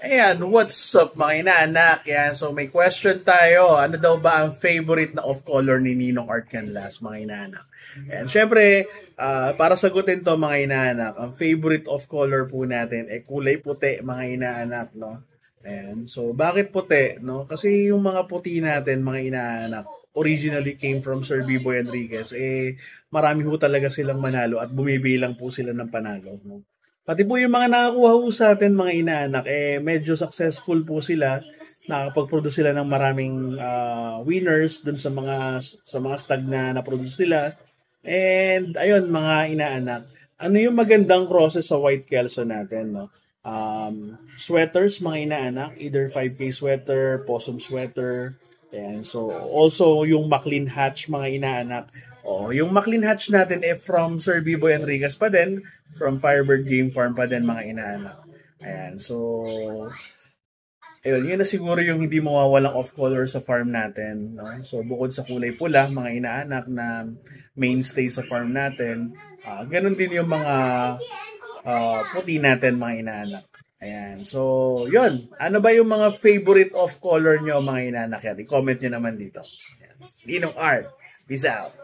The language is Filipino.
Ayan, what's up mga inaanak? Yan, so may question tayo. Ano daw ba ang favorite na off color ni Ninong Art Canlas, mga inaanak? Ayan, syempre, para sagutin to mga inaanak, ang favorite off color po natin ay kulay puti, mga inaanak, no? Ayan, so bakit puti, no? Kasi yung mga puti natin, mga inaanak, originally came from Sir Biboy Enriquez. Marami ho talaga silang manalo at bumibilang po sila ng panalo, no? Pati po yung mga nakakuha po sa atin, mga inaanak, medyo successful po sila. Nakapag-produce sila ng maraming winners dun sa mga stag na na-produce nila. And ayun, mga inaanak, ano yung magandang crosses sa White Kelso natin, no? Sweaters, mga inaanak, either 5K sweater, possum sweater, and so also yung McLean Hatch, mga inaanak. Yung McLean Hatch natin from Sir Biboy Enriquez pa din, from Firebird Game Farm pa din, mga inaanak. Ayan, so ayun, yun na siguro yung hindi mawawalang off color sa farm natin, no? So bukod sa kulay pula, mga inaanak na mainstay sa farm natin, ganun din yung mga puti natin, mga inaanak. Ayan. So, yun. Ano ba yung mga favorite off color nyo, mga inaanak yan? I-comment nyo naman dito. Ayan. Ninong Art. Peace out.